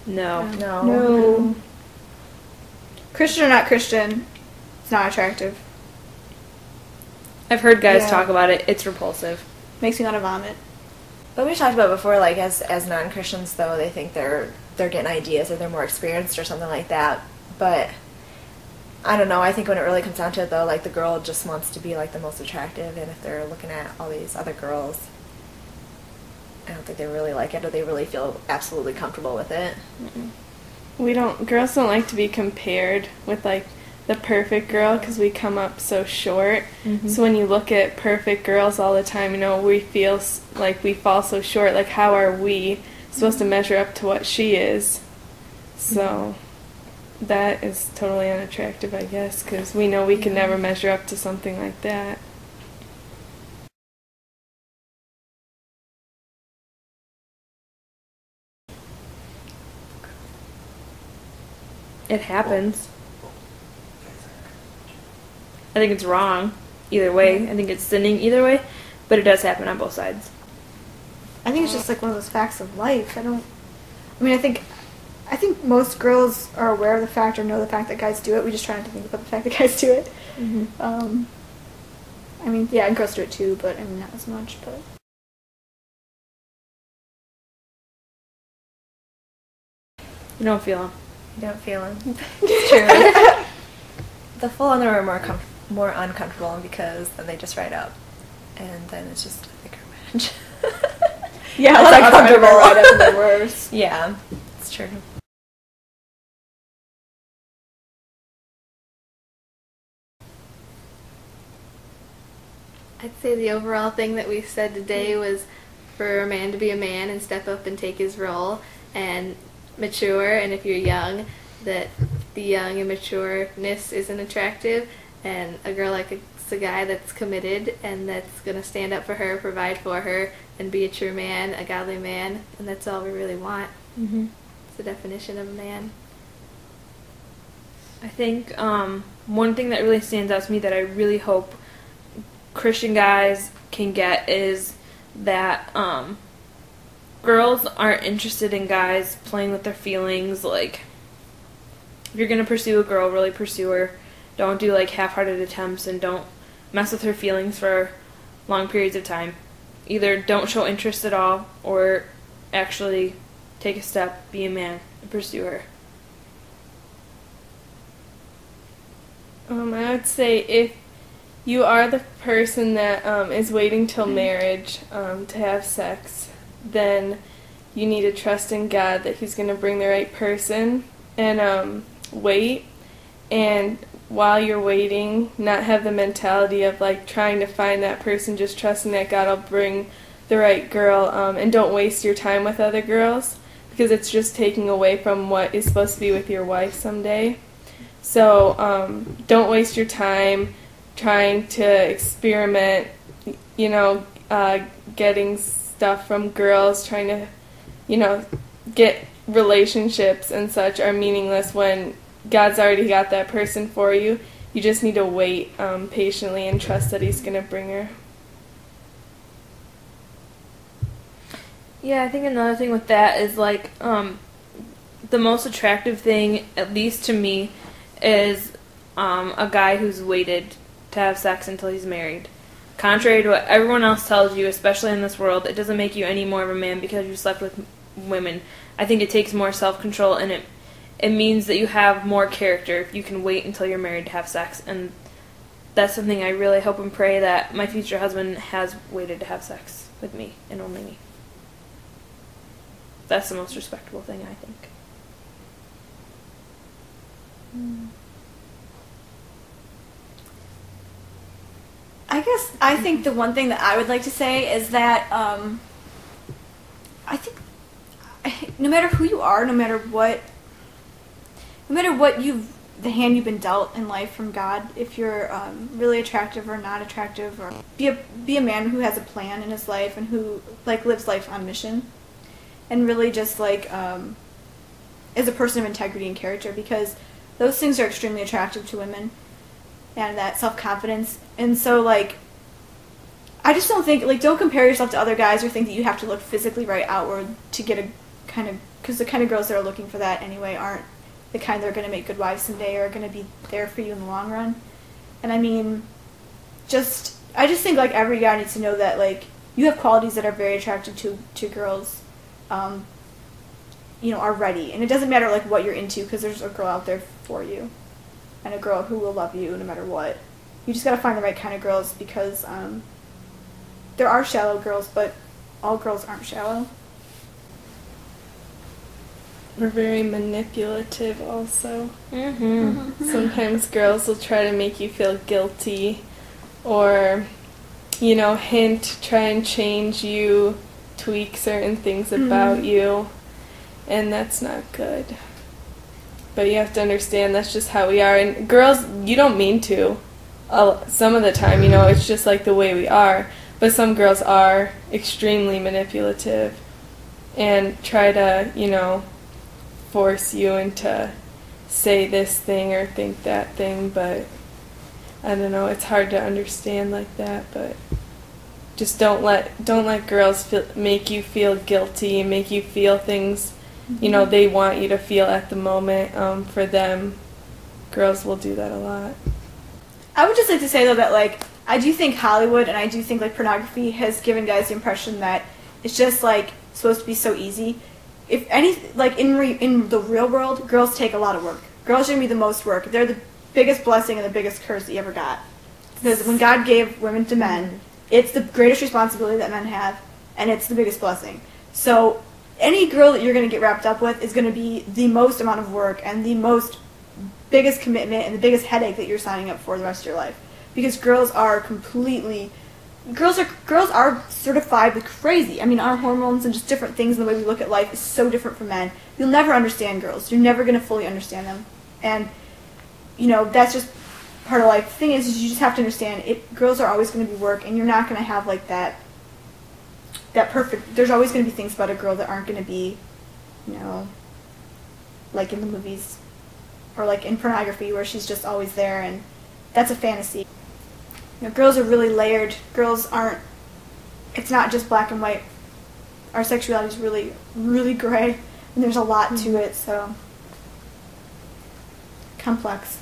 No. No. Christian or not Christian, it's not attractive. I've heard guys talk about it. It's repulsive. Makes me want to vomit. But we talked about before, like, as non-Christians, though, they think they're getting ideas or they're more experienced or something like that. But I don't know. I think when it really comes down to it, though, like, the girl just wants to be, like, the most attractive, and if they're looking at all these other girls, I don't think they really like it or they really feel absolutely comfortable with it. Girls don't like to be compared with, like, the perfect girl because we come up so short. So when you look at perfect girls all the time, we feel like we fall so short. Like, how are we supposed to measure up to what she is? So that is totally unattractive, I guess, because we know we can never measure up to something like that. It happens. I think it's wrong either way. I think it's sinning either way, but it does happen on both sides. I think it's just like one of those facts of life. I think most girls are aware of the fact or know the fact that guys do it. We just try not to think about the fact that guys do it. And girls do it too, but not as much. But You don't feel them. You don't feel them. It's true. The full underwear are more uncomfortable because then they just ride up, and then it's just a thicker match. yeah, it's uncomfortable right up the worst. Yeah, it's true. I'd say the overall thing that we said today was for a man to be a man and step up and take his role and mature, and if you're young, that the young and matureness isn't attractive, and a girl likes a guy that's committed and that's going to stand up for her, provide for her, and be a true man, a godly man, and that's all we really want. It's the definition of a man. I think one thing that really stands out to me that I really hope Christian guys can get is that girls aren't interested in guys playing with their feelings. Like, if you're going to pursue a girl, really pursue her. Don't do, like, half-hearted attempts, and don't mess with her feelings for long periods of time. Either don't show interest at all, or actually take a step, be a man, and pursue her. I would say if you are the person that is waiting till marriage to have sex, then you need to trust in God that He's going to bring the right person, and wait. And while you're waiting, not have the mentality of like trying to find that person, just trusting that God will bring the right girl, and don't waste your time with other girls, because it's just taking away from what is supposed to be with your wife someday. So don't waste your time trying to experiment, getting stuff from girls, trying to, get relationships and such are meaningless when God's already got that person for you. You just need to wait patiently and trust that He's going to bring her. Yeah, I think another thing with that is, like, the most attractive thing, at least to me, is a guy who's waited to have sex until he's married. Contrary to what everyone else tells you, especially in this world, it doesn't make you any more of a man because you slept with women. I think it takes more self-control, and it means that you have more character if you can wait until you're married to have sex. And that's something I really hope and pray that my future husband has waited to have sex with me, and only me. That's the most respectable thing, I think. I think the one thing that I would like to say is that I think no matter who you are, no matter what the hand you've been dealt in life from God, if you're really attractive or not attractive, or be a man who has a plan in his life and who like lives life on mission, and really just like is a person of integrity and character, because those things are extremely attractive to women, and that self-confidence. And so like I just don't think, like, don't compare yourself to other guys or think that you have to look physically right outward to get a kind of because the kind of girls that are looking for that anyway aren't the kind that are going to make good wives someday or are going to be there for you in the long run. And I mean, I just think like every guy needs to know that like you have qualities that are very attractive to girls, you know, are ready. And it doesn't matter like what you're into, because there's a girl out there for you, and a girl who will love you no matter what. You just got to find the right kind of girls, because there are shallow girls, but all girls aren't shallow. We're very manipulative also. Mm-hmm. Sometimes girls will try to make you feel guilty or, you know, try and change you, tweak certain things about you, and that's not good. But you have to understand that's just how we are. And girls, you don't mean to. Some of the time, you know, it's just like the way we are. But some girls are extremely manipulative and try to, you know, force you into say this thing or think that thing, but I don't know, it's hard to understand like that. But just don't let girls make you feel guilty, make you feel things, you know, they want you to feel at the moment. For them, girls will do that a lot. I would just like to say though that like I do think Hollywood and I do think like pornography has given guys the impression that it's just like supposed to be so easy. If any, like in the real world, girls take a lot of work. Girls should be the most work. They're the biggest blessing and the biggest curse that you ever got. Because when God gave women to men, it's the greatest responsibility that men have, and it's the biggest blessing. So any girl that you're going to get wrapped up with is going to be the most amount of work and the biggest commitment and the biggest headache that you're signing up for the rest of your life. Because girls are certified with crazy. I mean, our hormones and just different things and the way we look at life is so different from men. You'll never understand girls. You're never going to fully understand them. And, you know, that's just part of life. The thing is you just have to understand girls are always going to be work, and you're not going to have like that perfect. There's always going to be things about a girl that aren't going to be, you know, like in the movies or like in pornography where she's just always there, and that's a fantasy. You know, girls are really layered. Girls aren't, it's not just black and white. Our sexuality is really, really gray, and there's a lot to it, so complex.